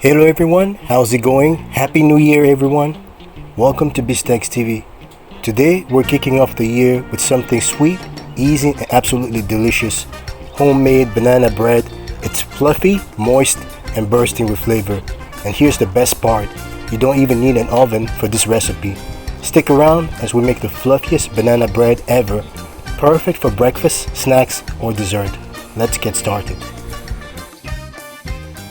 Hello everyone, how's it going? Happy New Year everyone. Welcome to Bistégs TV. Today we're kicking off the year with something sweet, easy and absolutely delicious. Homemade banana bread. It's fluffy, moist and bursting with flavor. And here's the best part, you don't even need an oven for this recipe. Stick around as we make the fluffiest banana bread ever. Perfect for breakfast, snacks or dessert. Let's get started.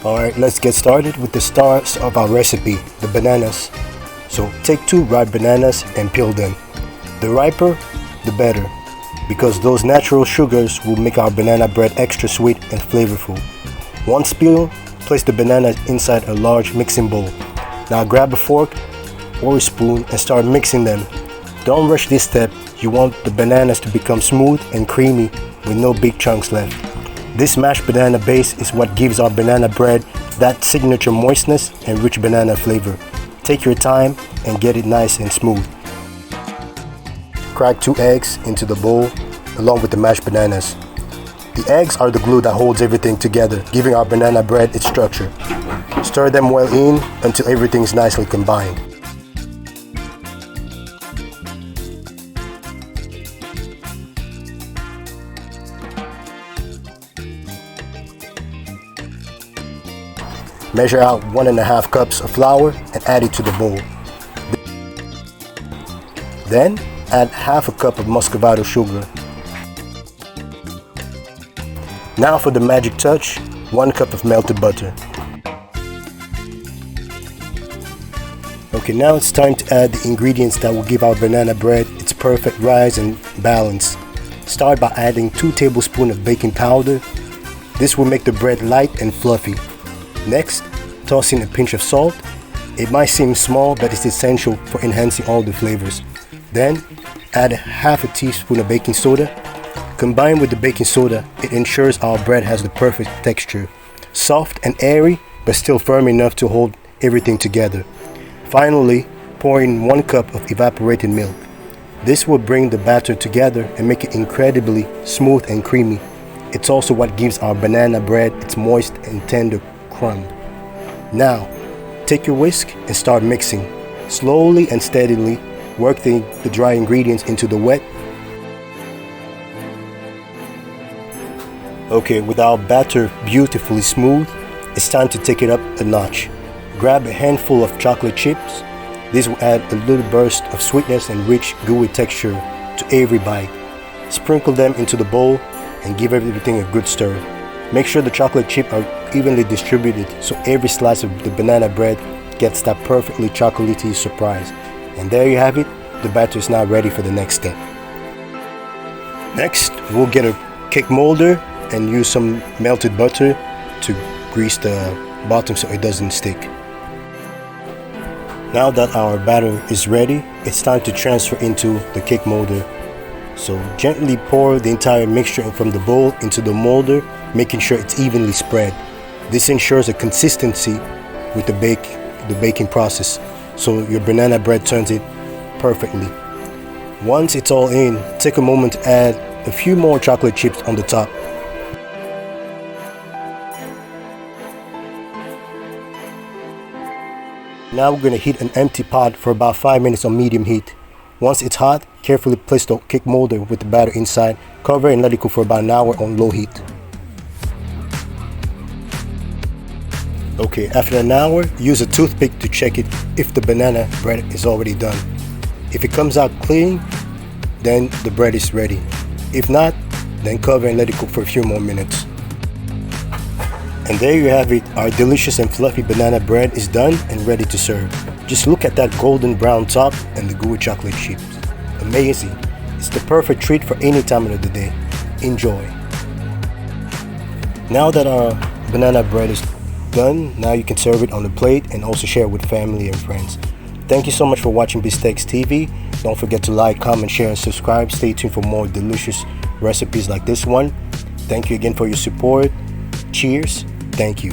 Alright, let's get started with the stars of our recipe, the bananas. So take 2 ripe bananas and peel them. The riper, the better, because those natural sugars will make our banana bread extra sweet and flavorful. Once peeled, place the bananas inside a large mixing bowl. Now grab a fork or a spoon and start mixing them. Don't rush this step, you want the bananas to become smooth and creamy with no big chunks left. This mashed banana base is what gives our banana bread that signature moistness and rich banana flavor. Take your time and get it nice and smooth. Crack 2 eggs into the bowl along with the mashed bananas. The eggs are the glue that holds everything together, giving our banana bread its structure. Stir them well in until everything is nicely combined. Measure out 1.5 cups of flour and add it to the bowl. Then add half a cup of muscovado sugar. Now for the magic touch, 1 cup of melted butter. Okay, now it's time to add the ingredients that will give our banana bread its perfect rise and balance. Start by adding 2 tablespoons of baking powder. This will make the bread light and fluffy. Next, toss in a pinch of salt. It might seem small, but it's essential for enhancing all the flavors. Then, add half a teaspoon of baking soda. Combined with the baking soda, it ensures our bread has the perfect texture. Soft and airy, but still firm enough to hold everything together. Finally, pour in 1 cup of evaporated milk. This will bring the batter together and make it incredibly smooth and creamy. It's also what gives our banana bread its moist and tender crumb. Now, take your whisk and start mixing. Slowly and steadily, work the dry ingredients into the wet. Okay, with our batter beautifully smooth, it's time to take it up a notch. Grab a handful of chocolate chips. This will add a little burst of sweetness and rich, gooey texture to every bite. Sprinkle them into the bowl and give everything a good stir. Make sure the chocolate chips are evenly distributed so every slice of the banana bread gets that perfectly chocolatey surprise. And there you have it, the batter is now ready for the next step. Next, we'll get a cake molder and use some melted butter to grease the bottom so it doesn't stick. Now that our batter is ready, it's time to transfer into the cake molder. So gently pour the entire mixture from the bowl into the molder, making sure it's evenly spread. This ensures a consistency with the baking process, so your banana bread turns it perfectly. Once it's all in, take a moment to add a few more chocolate chips on the top. Now we're going to heat an empty pot for about 5 minutes on medium heat. Once it's hot, carefully place the cake molder with the batter inside, cover and let it cook for about an hour on low heat. Okay, after an hour, use a toothpick to check it if the banana bread is already done. If it comes out clean, then the bread is ready. If not, then cover and let it cook for a few more minutes. And there you have it, our delicious and fluffy banana bread is done and ready to serve. Just look at that golden brown top and the gooey chocolate chips. Amazing. It's the perfect treat for any time of the day. Enjoy. Now that our banana bread is done, now you can serve it on a plate and also share it with family and friends. Thank you so much for watching Bistégs TV. Don't forget to like, comment, share and subscribe. Stay tuned for more delicious recipes like this one. Thank you again for your support. Cheers. Thank you.